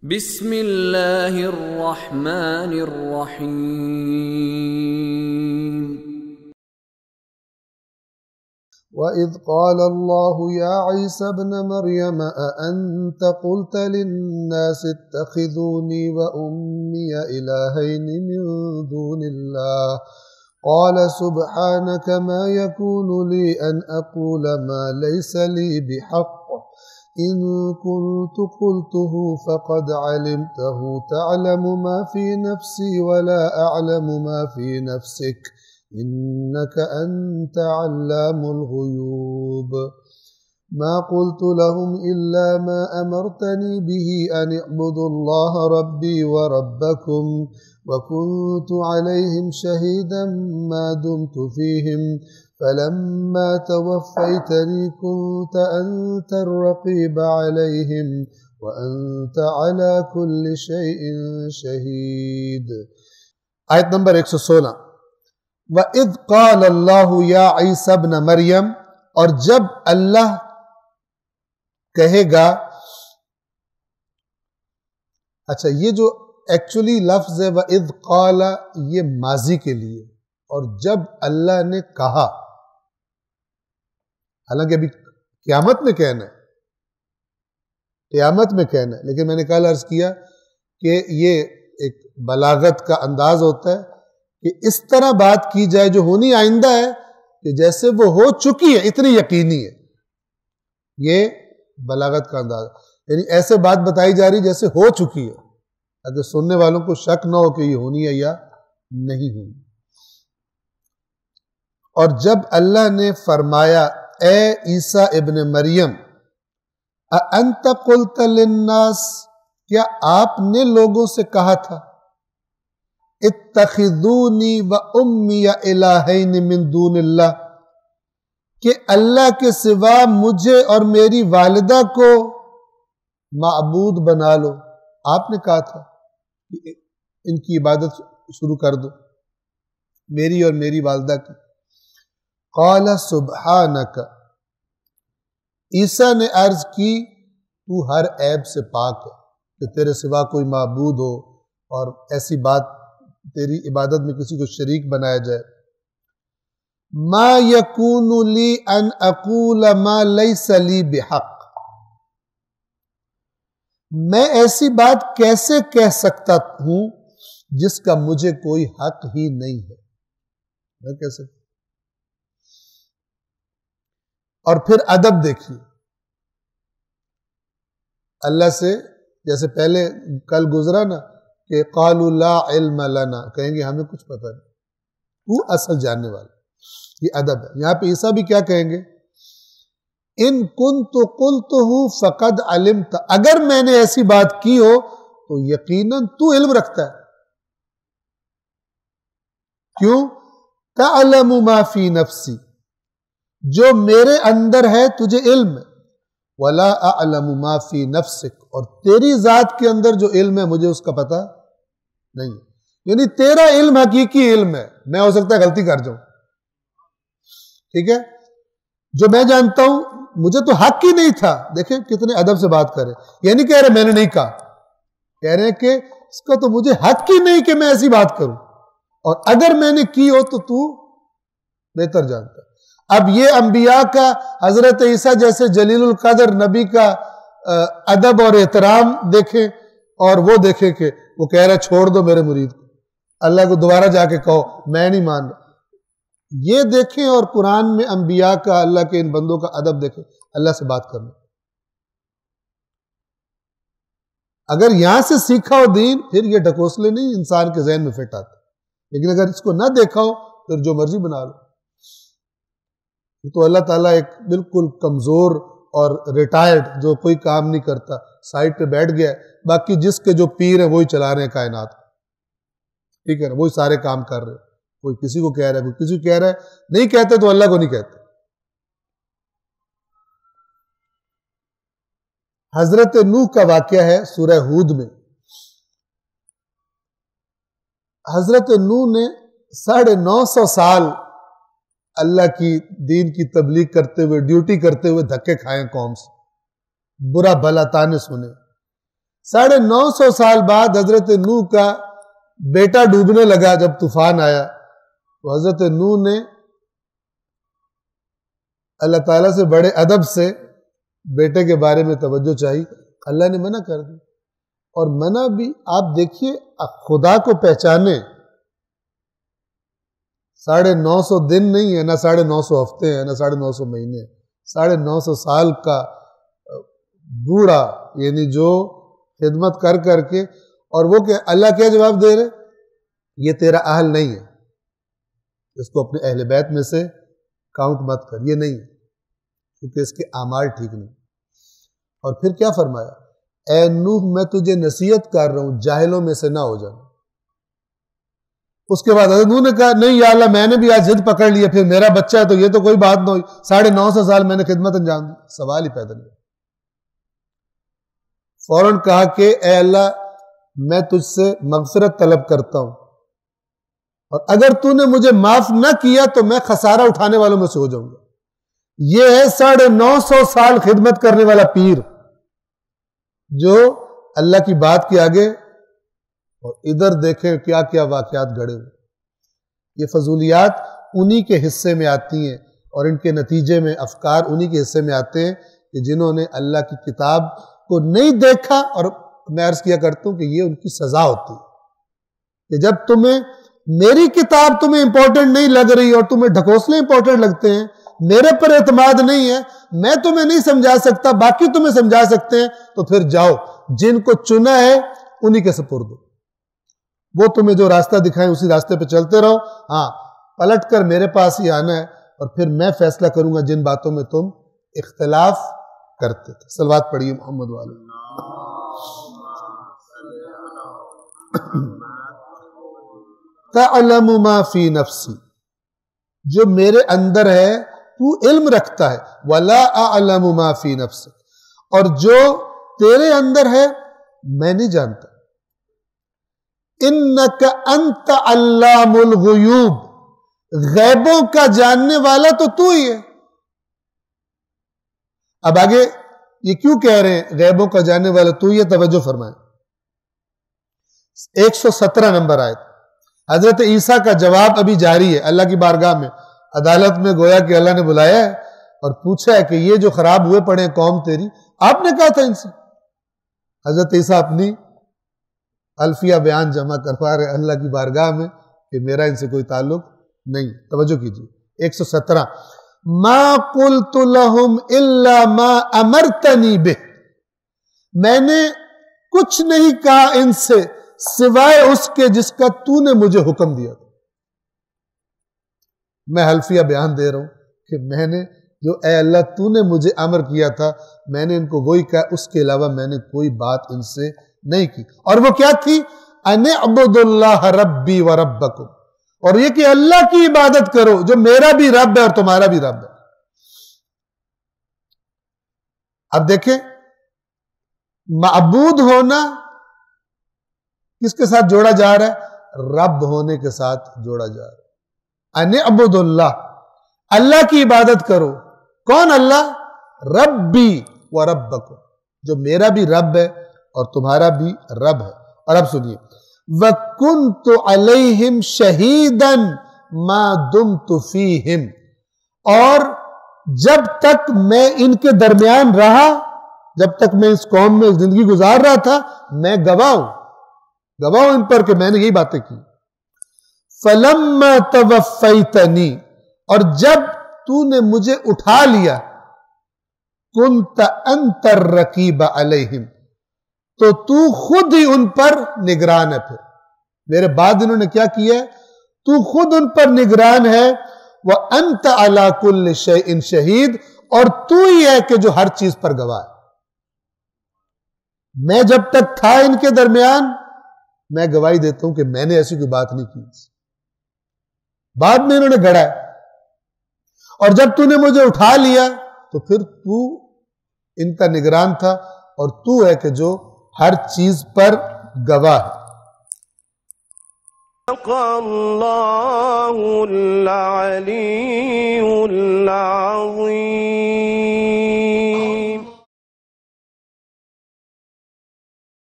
بسم اللہ الرحمن الرحیم وَإِذْ قَالَ اللَّهُ يَا عِيسَى ابْنَ مَرْيَمَ أَأَنْتَ قُلْتَ لِلنَّاسِ اتَّخِذُونِي وَأُمِّيَ إِلَٰهَيْنِ مِن دُونِ اللَّهِ قَالَ سُبْحَانَكَ مَا يَكُونُ لِي أَنْ أَقُولَ مَا لَيْسَ لِي بِحَقٍّ إِن كُنتُ قُلْتُهُ فَقَدْ عَلِمْتَهُ تَعْلَمُ مَا فِي نَفْسِي وَلَا أَعْلَمُ مَا فِي نَفْسِكَ إِنَّكَ أَنْتَ عَلَّامُ الْغُيُوبِ مَا قُلْتُ لَهُمْ إِلَّا مَا أَمَرْتَنِي بِهِ أَنِ اعْبُدُوا اللَّهَ رَبِّي وَرَبَّكُمْ وَكُنْتُ عَلَيْهِمْ شَهِيدًا مَا دُمْتُ فِيهِمْ فَلَمَّا تَوَفَّيْتَنِي كُنْتَ أَنْتَ الرَّقِيبَ عَلَيْهِمْ وَأَنْتَ عَلَى كُلِّ شَيْءٍ شَهِيدٌ۔ آیت نمبر 116۔ وَإِذْ قَالَ اللَّهُ يَا عِيسَى ابْنَ مَرْيَم، اور جب اللہ کہے گا، اچھا یہ جو ایکچولی لفظ ہے وَإِذْ قَالَ یہ ماضی کے لیے، اور جب اللہ نے کہا، حالانکہ ابھی قیامت میں کہنا ہے، قیامت میں کہنا ہے، لیکن میں نے کل عرض کیا کہ یہ ایک بلاغت کا انداز ہوتا ہے کہ اس طرح بات کی جائے جو ہونی آئندہ ہے کہ جیسے وہ ہو چکی ہے اتنی یقینی ہے، یہ بلاغت کا انداز ہے، یعنی ایسے بات بتائی جا رہی جیسے ہو چکی ہے اگر سننے والوں کو شک نہ ہو کہ یہ ہونی ہے یا نہیں ہونی۔ اور جب اللہ نے فرمایا اے عیسیٰ ابن مریم اَأَنْتَ قُلْتَ لِلنَّاسِ، کیا آپ نے لوگوں سے کہا تھا اتخذونی وَأُمِّيَ إِلَٰهَيْنِ مِن دُونِ اللَّهِ، کہ اللہ کے سوا مجھے اور میری والدہ کو معبود بنا لو۔ آپ نے کہا تھا کہ ان کی عبادت شروع کر دو، میری اور میری والدہ کی۔ قال سبحانک، عیسیٰ نے عرض کی تو ہر عیب سے پاک ہے کہ تیرے سوا کوئی معبود ہو اور ایسی بات تیری عبادت میں کسی کو شریک بنایا جائے۔ ما یکون لی ان اقول ما لیس لی بحق، میں ایسی بات کیسے کہہ سکتا ہوں جس کا مجھے کوئی حق ہی نہیں ہے، میں کہہ سکتا۔ اور پھر ادب دیکھیے اللہ سے، جیسے پہلے کل گزرا نا کہ قالوا لا علم لنا، کہیں گے ہمیں کچھ پتہ نہیں، تو اصل جاننے والا، یہ ادب ہے۔ یہاں پہ عیسیٰ بھی کیا کہیں گے، ان کنت قلتہ فقد علمت، اگر میں نے ایسی بات کی ہو تو یقیناً تو علم رکھتا ہے۔ کیوں؟ تعلم ما فی نفسی، جو میرے اندر ہے تجھے علم ہے، ولا اعلم ما فی نفسک، اور تیری ذات کے اندر جو علم ہے مجھے اس کا پتہ نہیں ہے، یعنی تیرا علم حقیقی علم ہے، میں ہو سکتا ہے غلطی کر جاؤں، ٹھیک ہے، جو میں جانتا ہوں مجھے تو حق ہی نہیں تھا۔ دیکھیں کتنے ادب سے بات کر رہے، یہ نہیں کہہ رہے میں نے نہیں کہا، کہہ رہے ہیں کہ اس کا تو مجھے حق ہی نہیں کہ میں ایسی بات کروں، اور اگر میں نے کی ہو تو بہتر جانتا ہے۔ اب یہ انبیاء کا، حضرت عیسیٰ جیسے جلیل القدر نبی کا ادب اور احترام دیکھیں، اور وہ دیکھیں کہ وہ کہہ رہا ہے چھوڑ دو میرے مرید کو، اللہ کو دوبارہ جا کے کہو میں نہیں مان رہا، یہ دیکھیں، اور قرآن میں انبیاء کا، اللہ کے ان بندوں کا ادب دیکھیں، اللہ سے بات کرنا۔ اگر یہاں سے سیکھا ہو دین، پھر یہ ڈھکوسلے نہیں انسان کے ذہن میں فٹ آتے، لیکن اگر اس کو نہ دیکھا ہو پھر جو مرضی بنا لو۔ تو اللہ تعالیٰ ایک بالکل کمزور اور ریٹائرڈ جو کوئی کام نہیں کرتا سائٹ پہ بیٹھ گیا ہے، باقی جس کے جو پیر ہیں وہی چلا رہے ہیں کائنات، ٹھیک ہے نا، وہی سارے کام کر رہے ہیں، کوئی کسی کو کہہ رہا ہے، کوئی کسی کو کہہ رہا ہے، نہیں کہتے تو اللہ کو نہیں کہتے۔ حضرت نوح کا واقعہ ہے سورہ ہود میں۔ حضرت نوح نے 950 سال اللہ کی دین کی تبلیغ کرتے ہوئے، ڈیوٹی کرتے ہوئے دھکے کھائے قوم سے، برا بھلا تانے سنے، 950 سال بعد حضرت نوح کا بیٹا ڈوبنے لگا جب طوفان آیا، تو حضرت نوح نے اللہ تعالیٰ سے بڑے ادب سے بیٹے کے بارے میں توجہ چاہی، اللہ نے منع کر دی۔ اور منع بھی آپ دیکھیے، خدا کو پہچانے 950 دن نہیں ہے، نہ 950 ہفتے ہیں، نہ 950 مہینے، 950 سال کا بوڑھا، یعنی جو خدمت کر کر کے، اور وہ کہ اللہ کیا جواب دے رہے، یہ تیرا اہل نہیں ہے، اس کو اپنے اہل بیت میں سے کاؤنٹ مت کر، یہ نہیں ہے، کیونکہ اس کے اعمال ٹھیک نہیں۔ اور پھر کیا فرمایا، اے نوح میں تجھے نصیحت کر رہا ہوں، جاہلوں میں سے نہ ہو جانا۔ اس کے بعد حضرت نوح نے کہا نہیں یا اللہ، میں نے بھی آج ضد پکڑ لیا، پھر میرا بچہ ہے تو یہ تو کوئی بات نہ ہوئی، 950 سال میں نے خدمت انجام دی، سوال ہی پیدا نہیں۔ فوراً کہا کہ اے اللہ میں تجھ سے مغفرت طلب کرتا ہوں، اور اگر تو نے مجھے معاف نہ کیا تو میں خسارہ اٹھانے والوں میں سے ہو جاؤں گا۔ یہ ہے 950 سال خدمت کرنے والا پیر، جو اللہ کی بات کے آگے، اور ادھر دیکھیں کیا کیا واقعات گھڑے ہوئے۔ یہ فضولیات انہی کے حصے میں آتی ہیں، اور ان کے نتیجے میں افکار انہی کے حصے میں آتے ہیں کہ جنہوں نے اللہ کی کتاب کو نہیں دیکھا۔ اور میں عرض کیا کرتا ہوں کہ یہ ان کی سزا ہوتی ہے کہ جب تمہیں میری کتاب تمہیں امپورٹنٹ نہیں لگ رہی اور تمہیں ڈھکوسلے امپورٹنٹ لگتے ہیں، میرے پر اعتماد نہیں ہے، میں تمہیں نہیں سمجھا سکتا، باقی تمہیں سمجھا سکتے ہیں، تو پھر جاؤ جن کو چنا ہے انہی کے سپرد، وہ تمہیں جو راستہ دکھائیں اسی راستے پہ چلتے رہو۔ ہاں پلٹ کر میرے پاس ہی آنا ہے، اور پھر میں فیصلہ کروں گا جن باتوں میں تم اختلاف کرتے تھے۔ صلوات پڑھیے محمد والے۔ تعلم ما فی نفسی، جو میرے اندر ہے تو علم رکھتا ہے، ولا اعلم ما فی نفسک، اور جو تیرے اندر ہے میں نہیں جانتا۔ انک انت علام الغیوب، غیبوں کا جاننے والا تو ہی ہے۔ اب آگے یہ کیوں کہہ رہے ہیں غیبوں کا جاننے والا تو ہی ہے، توجہ فرمائیں۔ 117 نمبر آیت، حضرت عیسیٰ کا جواب ابھی جاری ہے اللہ کی بارگاہ میں، عدالت میں گویا کہ اللہ نے بلایا ہے اور پوچھا ہے کہ یہ جو خراب ہوئے پڑے قوم تیری، آپ نے کہا تھا ان سے۔ حضرت عیسیٰ اپنی الفیہ بیان جمع کروا رہے اللہ کی بارگاہ میں کہ میرا ان سے کوئی تعلق نہیں۔ توجہ کیجیے 117، ما قلت لهم الا ما امرتنی بہ، میں نے کچھ نہیں کہا ان سے سوائے اس کے جس کا تو نے مجھے حکم دیا تھا۔ میں حلفیہ بیان دے رہا ہوں کہ میں نے جو اے اللہ تو نے مجھے امر کیا تھا میں نے ان کو وہی کہا، اس کے علاوہ میں نے کوئی بات ان سے نہیں کی۔ اور وہ کیا تھی؟ ان اعبدوا اللہ ربی و ربکم، اور یہ کہ اللہ کی عبادت کرو جو میرا بھی رب ہے اور تمہارا بھی رب ہے۔ اب دیکھیں معبود ہونا کس کے ساتھ جوڑا جا رہا ہے؟ رب ہونے کے ساتھ جوڑا جا رہا ہے۔ ان اعبدوا اللہ، اللہ کی عبادت کرو۔ کون اللہ؟ ربی و ربکم، جو میرا بھی رب ہے اور تمہارا بھی رب ہے۔ اور اب سنیے، وَكُنْتُ عَلَيْهِمْ شَهِيدًا مَا دُمْتُ فِيهِمْ، اور جب تک میں ان کے درمیان رہا، جب تک میں اس قوم میں زندگی گزار رہا تھا، میں گواہ ہوں ان پر کہ میں نے یہی باتیں کی۔ فَلَمَّا تَوَفَّيْتَنِي، اور جب تو نے مجھے اٹھا لیا، كُنْتَ أَنْتَ الرَّقِيبَ عَلَيْهِمْ، تو خود ہی ان پر نگران ہے۔ پھر میرے بعد انہوں نے کیا کیا ہے؟ تو خود ان پر نگران ہے۔ وَأَنْتَ عَلَى كُلِّ شَيْءٍ شَهِيدٌ، اور تو ہی ہے کہ جو ہر چیز پر گواہ ہے۔ میں جب تک تھا ان کے درمیان میں گواہی دیتا ہوں کہ میں نے ایسی کوئی بات نہیں کی، بعد میں انہوں نے گڑا ہے، اور جب تو نے مجھے اٹھا لیا تو پھر تو ان کا نگران تھا، اور تو ہے کہ جو ہر چیز پر گواہ ہے۔ اللہ العلی العظیم۔